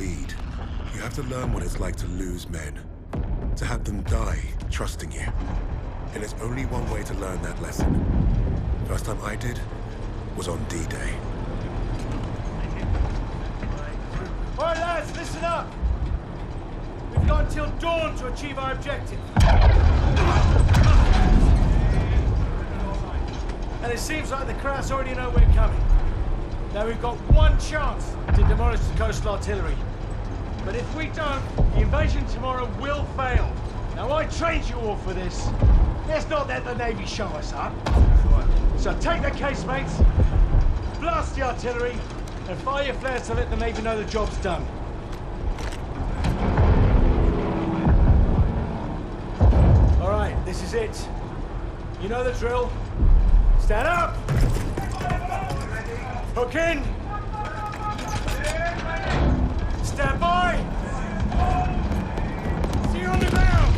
lead, you have to learn what it's like to lose men. To have them die trusting you. And there's only one way to learn that lesson. First time I did was on D-Day. All right, lads, listen up. We've got until dawn to achieve our objective. And it seems like the Kraus already know we're coming. Now we've got one chance to demolish the coastal artillery. But if we don't, the invasion tomorrow will fail. Now I trained you all for this. Let's not let the Navy show us up. So take the casemates, blast the artillery, and fire your flares to let the Navy know the job's done. All right, this is it. You know the drill. Stand up! Hook in! Stand by! See you on the ground!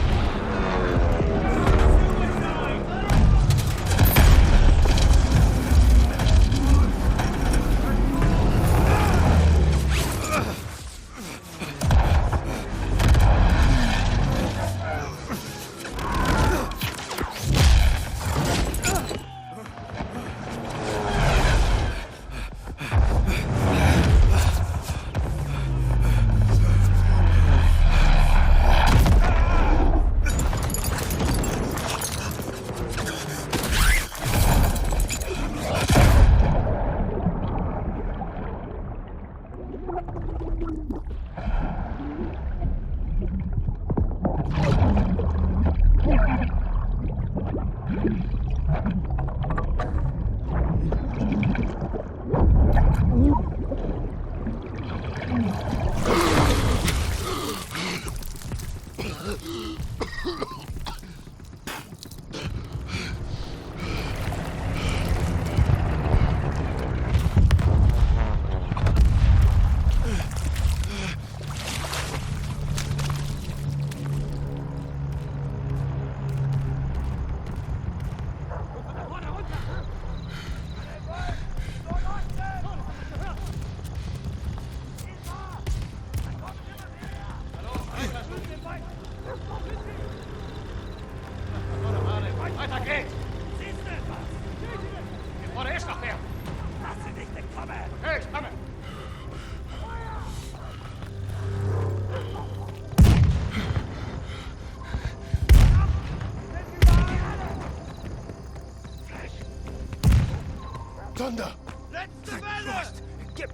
Thunder! Let's develop! Get...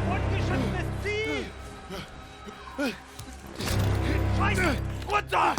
Fortgeschrittenes Ziel! Scheiße! Runter!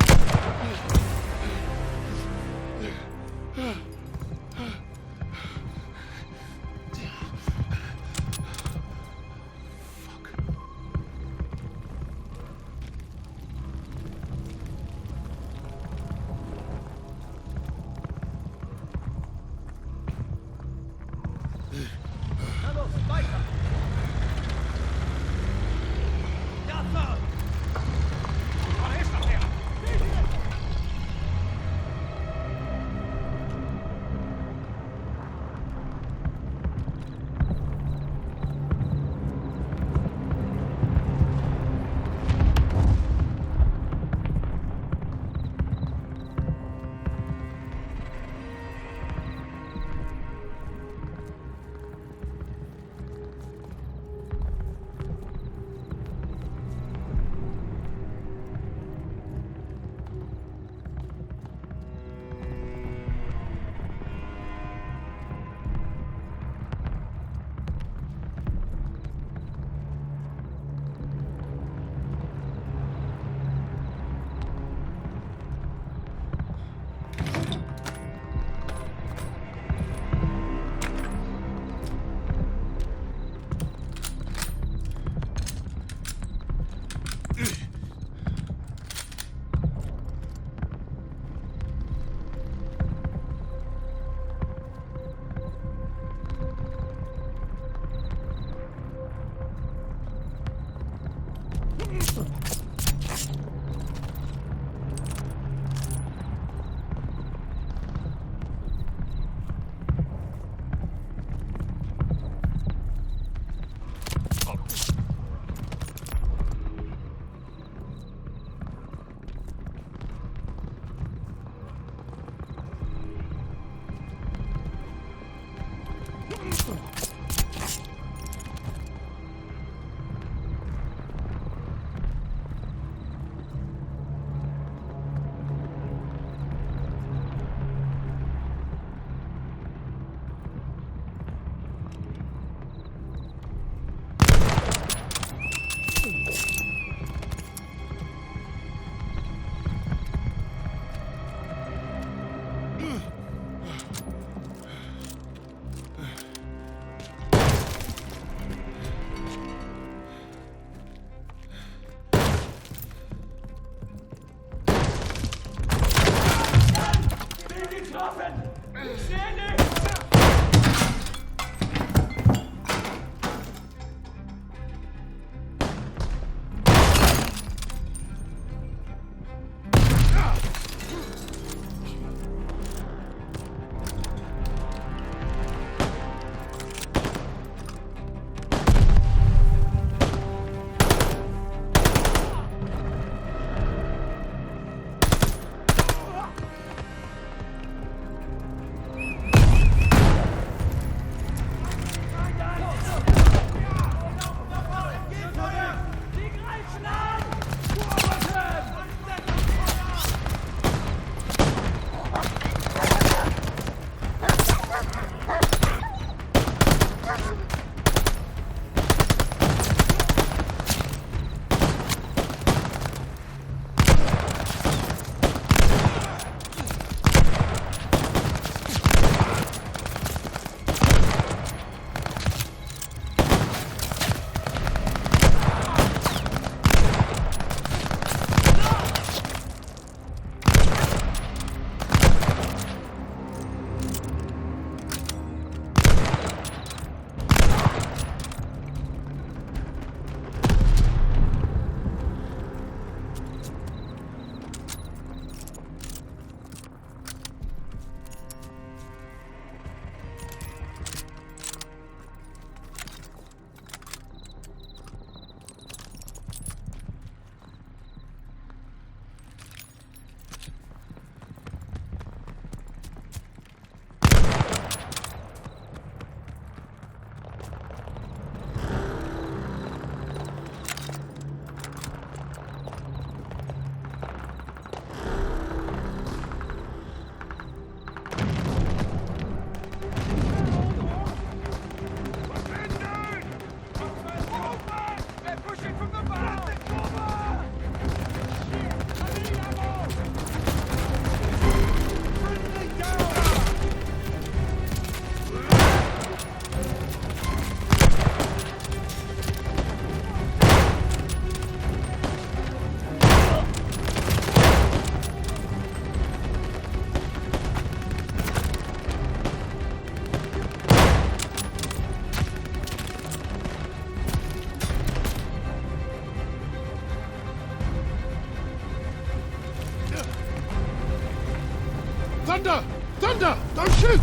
Thunder! Thunder! Don't shoot!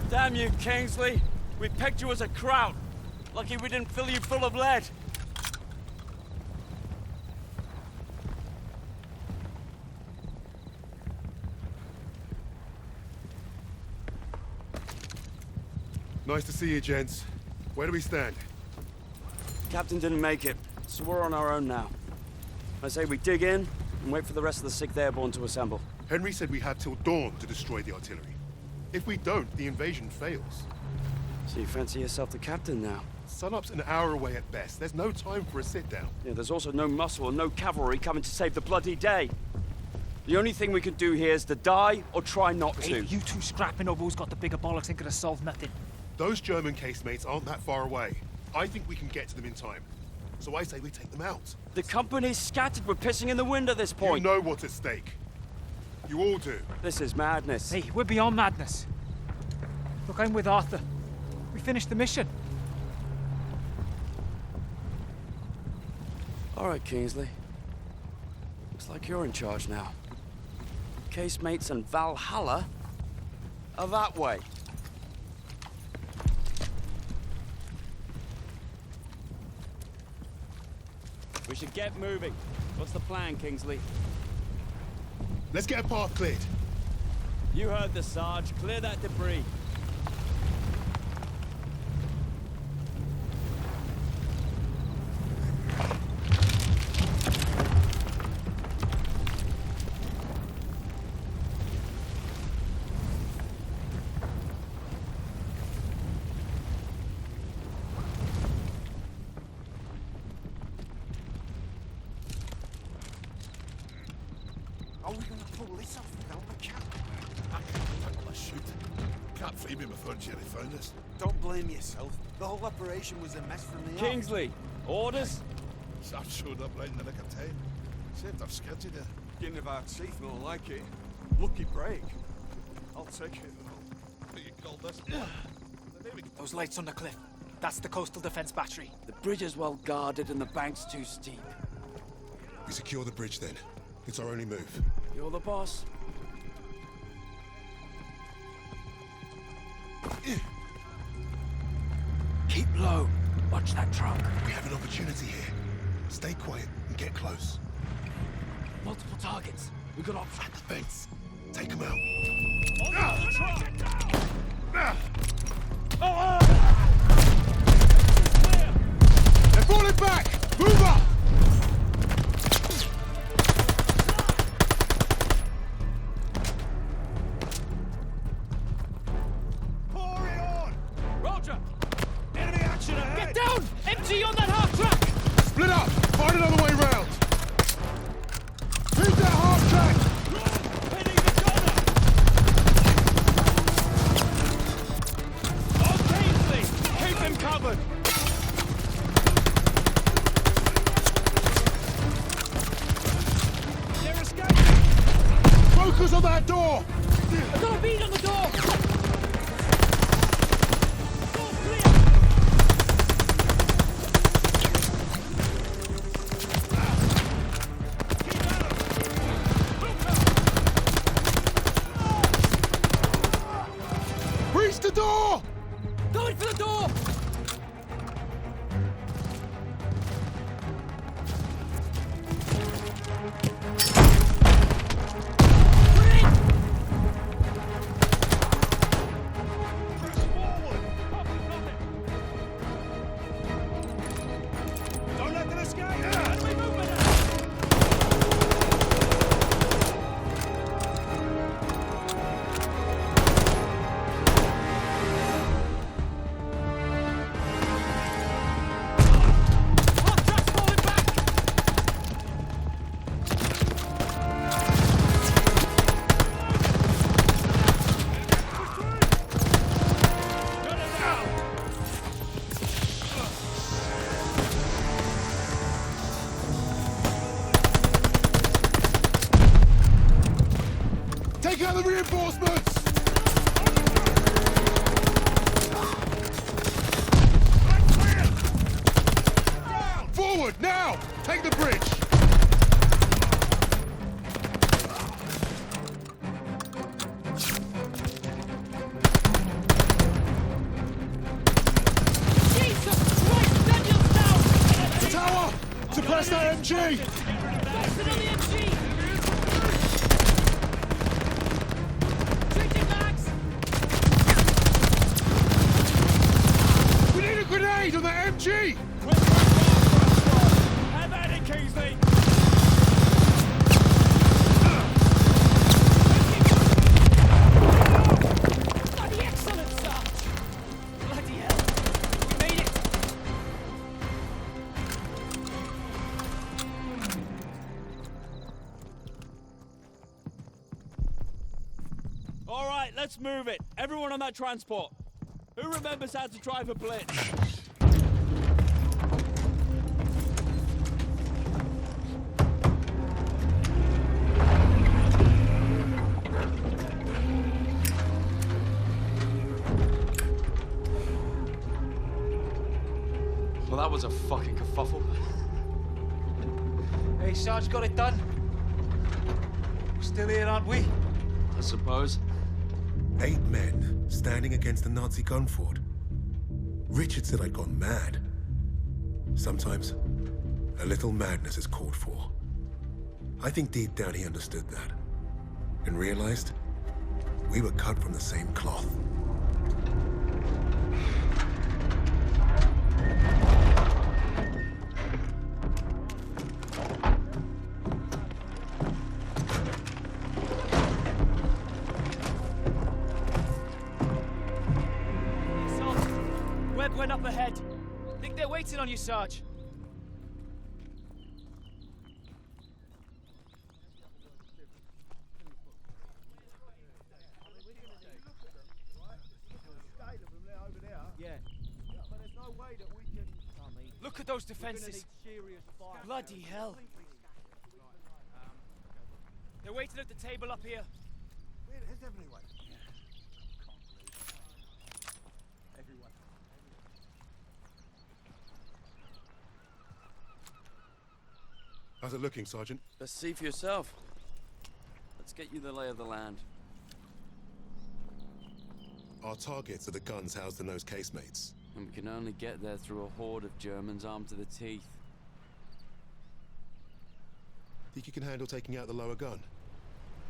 Damn you, Kingsley. We picked you as a crowd. Lucky we didn't fill you full of lead. Nice to see you, gents. Where do we stand? Captain didn't make it, so we're on our own now. I say we dig in and wait for the rest of the 6th Airborne to assemble. Henry said we have till dawn to destroy the artillery. If we don't, the invasion fails. So you fancy yourself the captain now? Sunup's an hour away at best. There's no time for a sit-down. Yeah, there's also no muscle and no cavalry coming to save the bloody day. The only thing we can do here is to die or try not to. Hey, you two scrapping over who's got the bigger bollocks ain't gonna solve nothing. Those German casemates aren't that far away. I think we can get to them in time. So I say we take them out. The company's scattered. We're pissing in the wind at this point. You know what's at stake. You all do. This is madness. Hey, we're beyond madness. Look, I'm with Arthur. We finished the mission. All right, Kingsley. Looks like you're in charge now. Casemates and Valhalla are that way. We should get moving. What's the plan, Kingsley? Let's get a path cleared. You heard the Sarge. Clear that debris. Are we gonna pull this off without the cap? Let's shoot. Can't free me before Jerry found us. Don't blame yourself. The whole operation was a mess from the Kingsley, orders? Sarge showed up right in the nick of time. Saved our sketchy there. Getting about safe, not like it. Lucky break. I'll take it. What you call this? Those lights on the cliff. That's the coastal defense battery. The bridge is well guarded and the bank's too steep. We secure the bridge then. It's our only move. You're the boss. Keep low. Watch that truck. We have an opportunity here. Stay quiet and get close. Multiple targets. We got options. At the fence. Take them out. They're falling back! Move up! Get down! MG on that half track! Split up! Find another way round! Keep that half track! Hitting the gunner! On Kingsley! Keep him covered! They're escaping! Focus on that door! I got a bead on the door! Door clear! Breach the door! Going for the door! Don't let them escape! Half track's falling back! Take out the reinforcements! Forward, now! Take the bridge! Press that MG! Fasten on the MG! Changing mags! We need a grenade on that MG! Have at it, Kingsley! Bloody excellent, Sarge! Bloody hell! We made it! All right, let's move it. Everyone on that transport. Who remembers how to drive a blitz? Well, that was a fucking kerfuffle. Hey, Sarge got it done. We're still here, aren't we? I suppose. 8 men standing against a Nazi gun fort. Richard said I'd gone mad. Sometimes, a little madness is called for. I think deep down he understood that. And realized we were cut from the same cloth. Webb went up ahead. Think they're waiting on you, Sarge. Yeah. But there's no way that we can... Look at those defenses. Bloody hell. They're waiting at the table up here. Where's everyone? Everyone. How's it looking, Sergeant? Let's see for yourself. Let's get you the lay of the land. Our targets are the guns housed in those casemates. And we can only get there through a horde of Germans armed to the teeth. Think you can handle taking out the lower gun?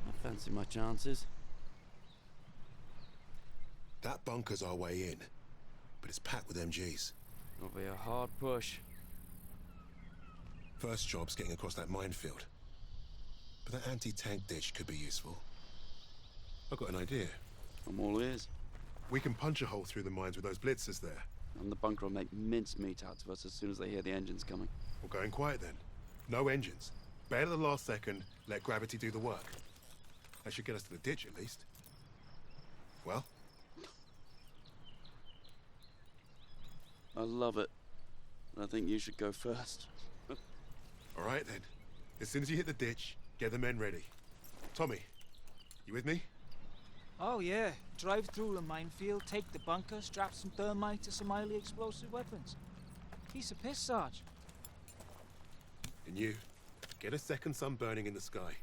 I fancy my chances. That bunker's our way in, but it's packed with MGs. It'll be a hard push. First job's getting across that minefield. But that anti-tank ditch could be useful. I've got an idea. I'm all ears. We can punch a hole through the mines with those blitzers there. And the bunker will make mincemeat out of us as soon as they hear the engines coming. We're going quiet then. No engines. Bail at the last second, let gravity do the work. That should get us to the ditch at least. Well? I love it. I think you should go first. All right then. As soon as you hit the ditch, get the men ready. Tommy, you with me? Oh yeah, drive through a minefield, take the bunker, strap some thermite to some highly explosive weapons. Piece of piss, Sarge. And you, get a second sun burning in the sky.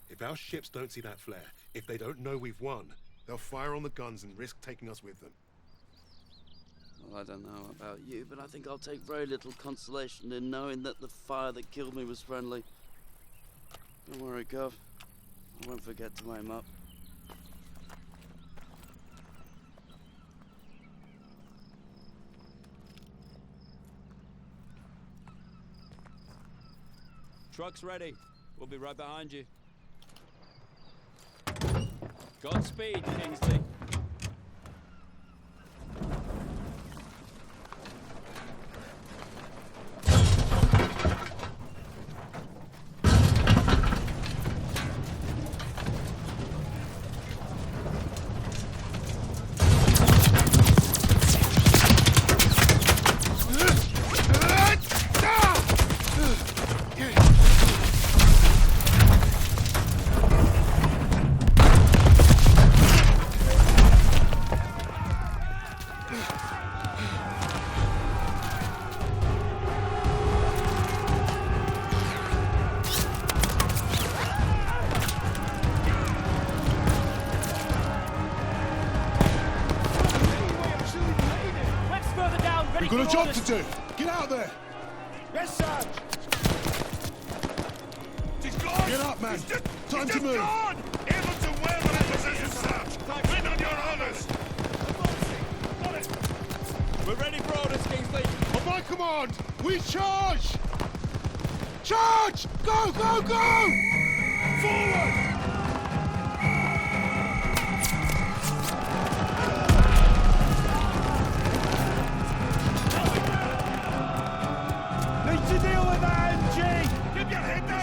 If our ships don't see that flare, if they don't know we've won, they'll fire on the guns and risk taking us with them. Well, I don't know about you, but I think I'll take very little consolation in knowing that the fire that killed me was friendly. Don't worry, Gov. I won't forget to aim up. Truck's ready. We'll be right behind you. Godspeed, Kingsley. We've got a job to do. Get out there. Yes, Sarge! He's gone! Get up, man! Time to He's move! gone! Able to wear the position, sir! Win on your honors! We're ready for orders, Kingsley. On my command, we charge! Charge! Go, go, go! Forward! Need to deal with that MG! Keep your head down!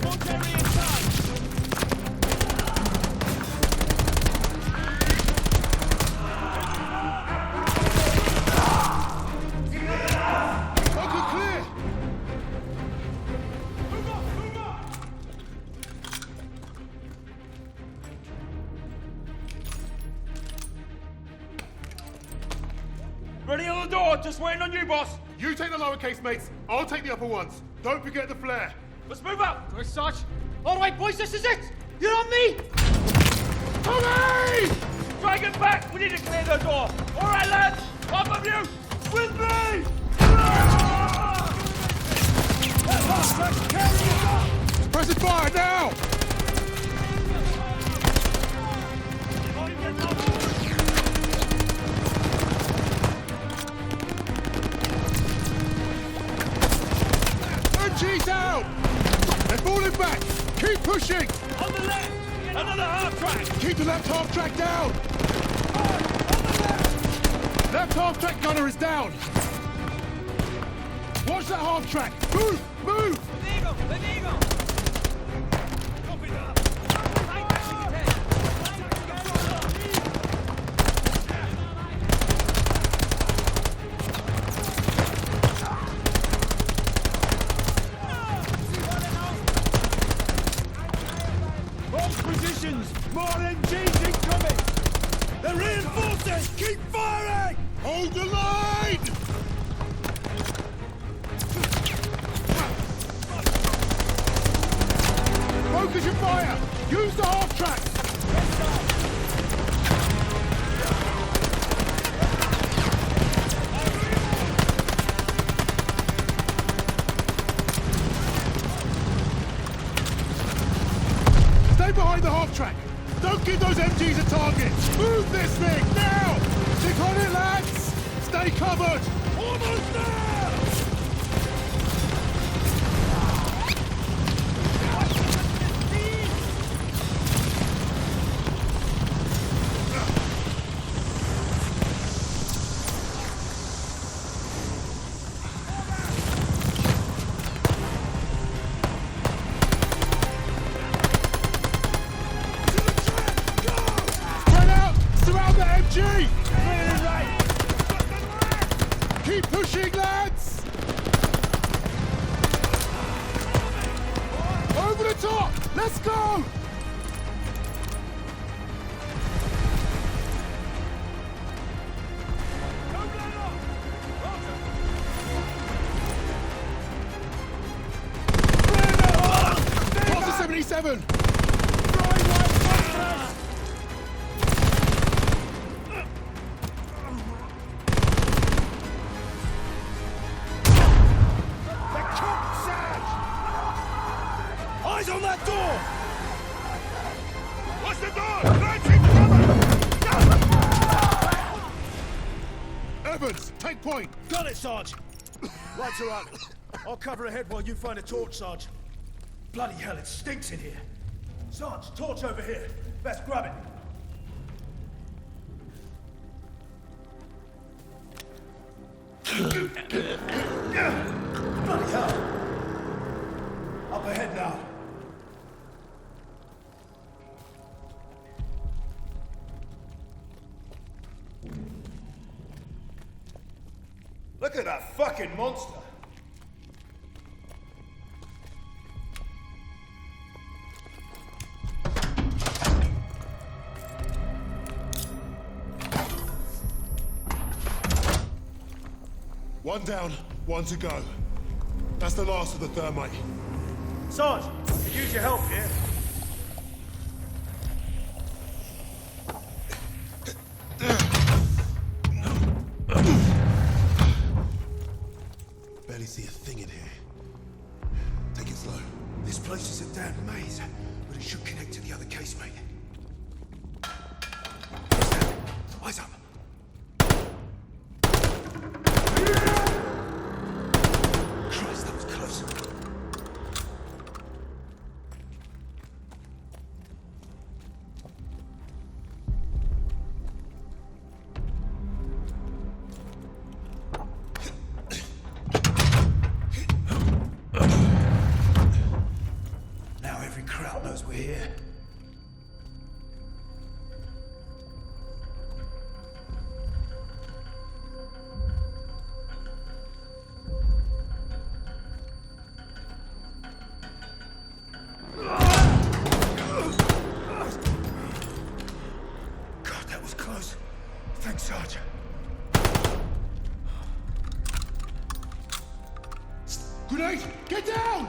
Military inside! Bunker clear! Ready on the door, just waiting on you, boss. You take the lowercase, mates. I'll take the upper ones. Don't forget the flare. Let's move up. Where's Sarge? All right, boys, this is it! You're on me! Tommy! Try and get back. We need to clear the door. All right, lads. Up of you. With me. Press it fire now! MG down! They're falling back! Keep pushing! On the left. Another half track. Keep the left half track down! Left half track gunner is down! Watch that half track! Move! Move! Eagle! An eagle! Copy that. Hold positions! More MGs incoming! They're reinforcing! Keep firing! Hold the line! Focus your fire! Use the half track! Stay behind the half track! Don't give those MGs a target! Move this thing, now! Stick on it, lads! Stay covered! Almost there! Spread out! Surround the MG! Keep pushing, lads! Over the top! Let's go! Cross the 77! Eyes on that door! Watch the door! Launching cover! Evans, take point! Got it, Sarge! Lights are up. I'll cover ahead while you find a torch, Sarge. Bloody hell, it stinks in here. Sarge, torch over here. Best grab it. Bloody hell. Up ahead now. Look at that fucking monster. One down, one to go. That's the last of the thermite. Sarge, could use your help here. place is a damn maze, but it should connect to the other casemate. What's that? Eyes up. Christ, that was close. Now every crowd knows we're here. God, that was close. Thanks, Sergeant. Grenade! Get down!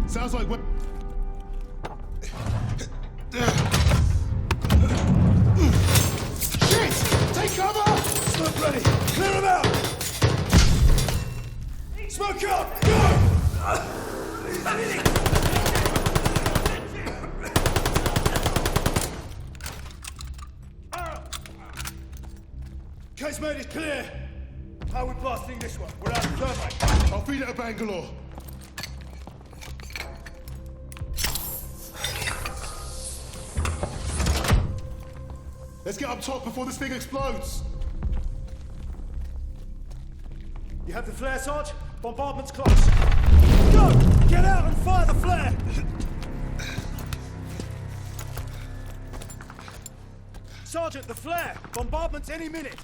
Sounds like what? Shit! Take cover! Smoke ready! Clear him out! Smoke out! Go! Casemate is clear! How are we blasting this one? Without thermite? I'll feed it to Bangalore. Let's get up top before this thing explodes. You have the flare, Sarge? Bombardment's close. Go! Get out and fire the flare! Sergeant, the flare! Bombardment's any minute!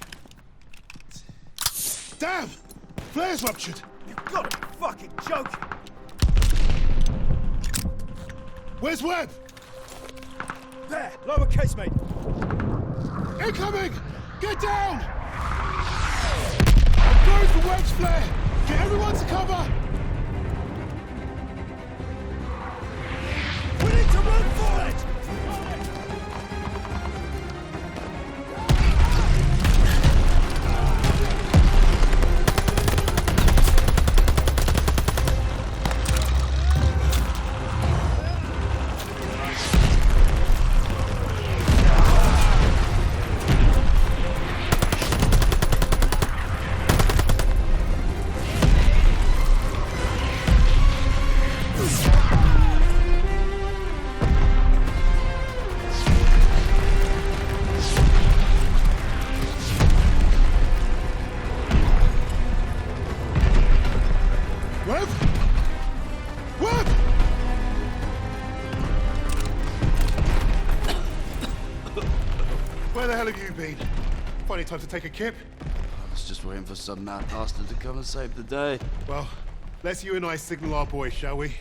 Damn! Flare's ruptured. You've got to be fucking joking! Where's Webb? There! Lower casemate! Incoming! Get down! I'm going for Webb's flare! Get everyone to cover! We need to run for it! Webb? Webb! Where the hell have you been? Funny time to take a kip. I was just waiting for some mad bastard to come and save the day. Well, let's you and I signal our boys, shall we?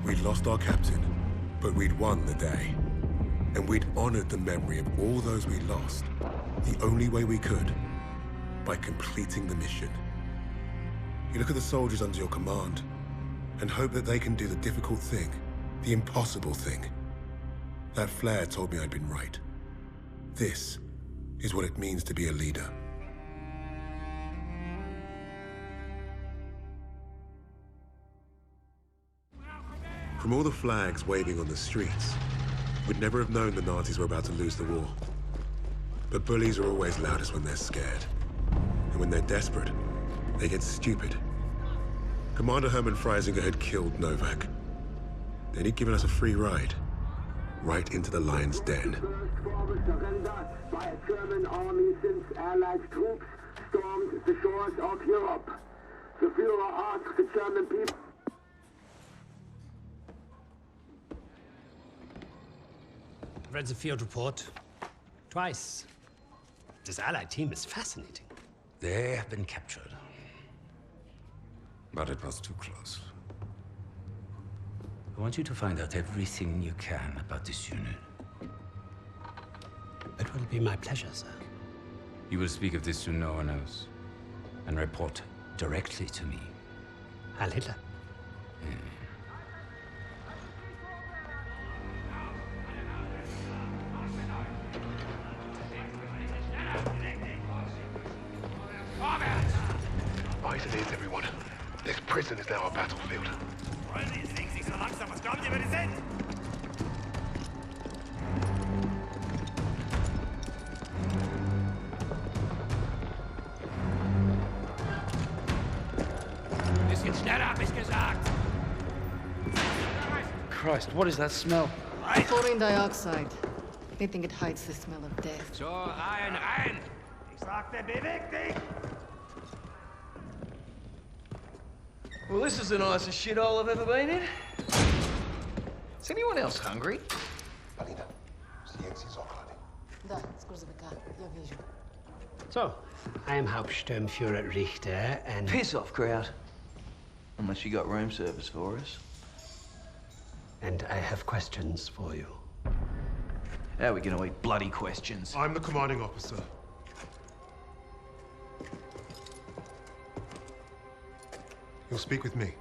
We'd lost our captain, but we'd won the day. And we'd honored the memory of all those we lost, the only way we could, by completing the mission. You look at the soldiers under your command, and hope that they can do the difficult thing, the impossible thing. That flare told me I'd been right. This is what it means to be a leader. From all the flags waving on the streets, we'd never have known the Nazis were about to lose the war. But bullies are always loudest when they're scared. And when they're desperate, they get stupid. Commander Hermann Freisinger had killed Novak. Then he'd given us a free ride, right into the lion's den. Forward surrender by a German army since Allied troops stormed the shores of Europe. The Führer asked the German people. Read the field report twice. This Allied team is fascinating. They have been captured. But it was too close. I want you to find out everything you can about this unit. It will be my pleasure, sir. You will speak of this to no one else, and report directly to me. Heil Hitler. Isolates everyone. This prison is now a battlefield. Bisschen schneller, hab ich gesagt! Christ, what is that smell? Chlorine dioxide. They think it hides the smell of death. So, rein, rein! Ich sagte, beweg dich! Well, this is the nicest shithole I've ever been in. Is anyone else hungry? Alina, zdjęcie z oknami. Da, z gruzowika. Ja wierzę. So, I am Hauptsturmführer Richter, and... Piss off, crowd. Unless you got room service for us. And I have questions for you. How are we gonna eat bloody questions? I'm the commanding officer. You'll speak with me.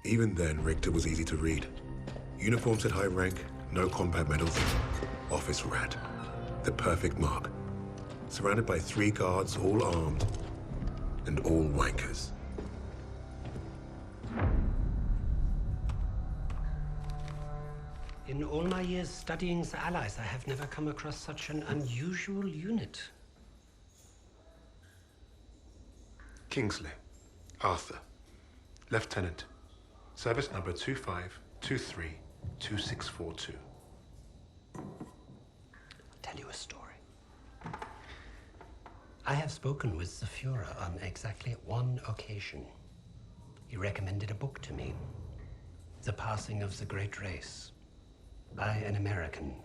Even then, Richter was easy to read. Uniform said high rank, no combat medals. Office rat. The perfect mark. Surrounded by 3 guards, all armed, and all wankers. In all my years studying the Allies, I have never come across such an unusual unit. Kingsley. Arthur. Lieutenant. Service number 25232642. Tell you a story. I have spoken with the Führer on exactly one occasion. He recommended a book to me. The Passing of the Great Race. By an American.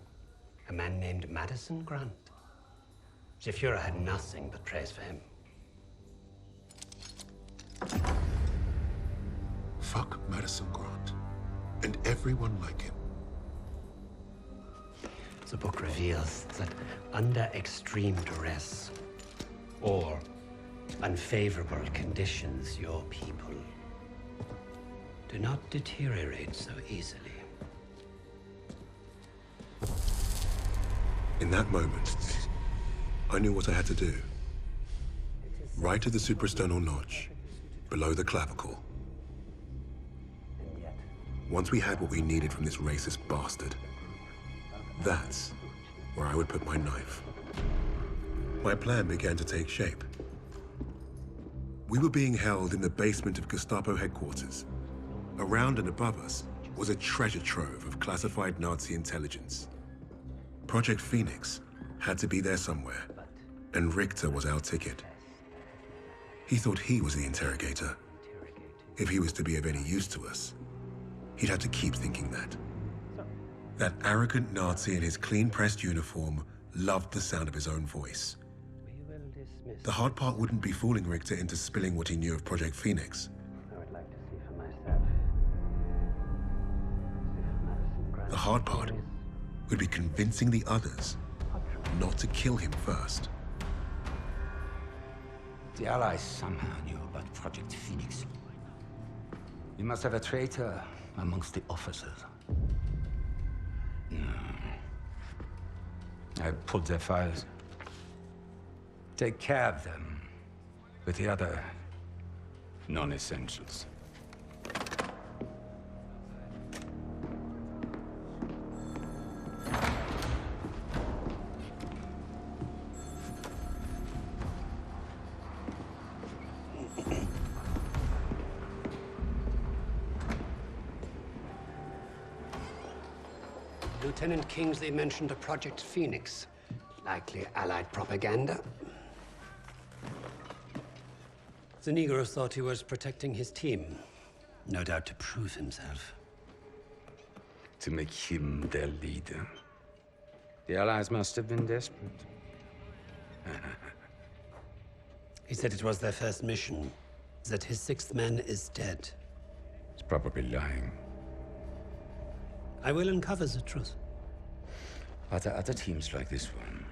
A man named Madison Grant. The Führer had nothing but praise for him. Fuck Madison Grant. And everyone like him. The book reveals that under extreme duress or unfavorable conditions, your people do not deteriorate so easily. In that moment, I knew what I had to do. Right at the suprasternal notch, below the clavicle. Once we had what we needed from this racist bastard, that's where I would put my knife. My plan began to take shape. We were being held in the basement of Gestapo headquarters. Around and above us was a treasure trove of classified Nazi intelligence. Project Phoenix had to be there somewhere, and Richter was our ticket. He thought he was the interrogator. If he was to be of any use to us, he'd have to keep thinking that. That arrogant Nazi in his clean-pressed uniform loved the sound of his own voice. The hard part wouldn't be fooling Richter into spilling what he knew of Project Phoenix. I would like to see for myself. The hard part would be convincing the others not to kill him first. The Allies somehow knew about Project Phoenix. You must have a traitor amongst the officers. No. I pulled their files. Take care of them with the other non-essentials. Lieutenant Kingsley mentioned a Project Phoenix. Likely Allied propaganda. The Negro thought he was protecting his team. No doubt to prove himself. To make him their leader. The Allies must have been desperate. He said it was their first mission. That his 6th man is dead. He's probably lying. I will uncover the truth. Are there other teams like this one?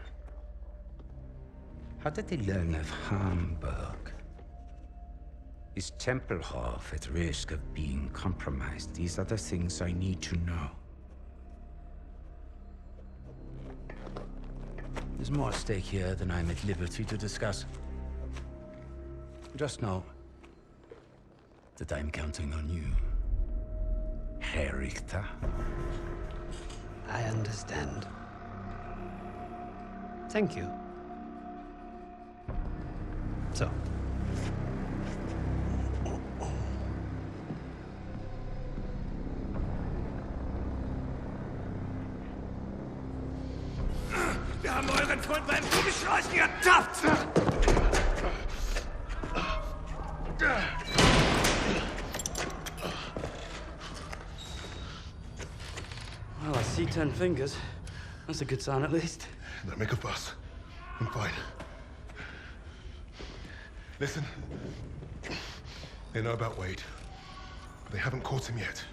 How did they learn of Hamburg? Is Tempelhof at risk of being compromised? These are the things I need to know. There's more at stake here than I'm at liberty to discuss. Just know that I'm counting on you, Herr Richter. I understand. Thank you. So. Wir haben euren Freund beim Kugelschleichen ertappt! Well, I see 10 fingers. That's a good sign, at least. Don't make a fuss. I'm fine. Listen. They know about Wade. But they haven't caught him yet.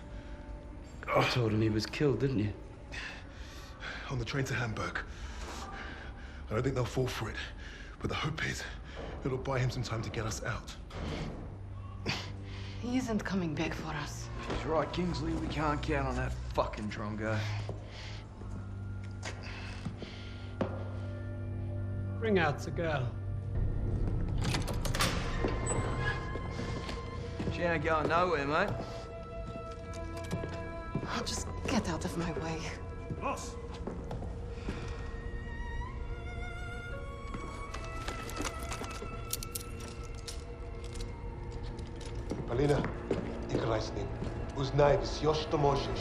You told him he was killed, didn't you? On the train to Hamburg. I don't think they'll fall for it. But the hope is, it'll buy him some time to get us out. He isn't coming back for us. She's right, Kingsley. We can't count on that fucking Tonga. Bring out the girl. She ain't going nowhere, mate. Oh, just get out of my way. Boss! Alina, ik reis niet. Uznaj, bis još to možeš.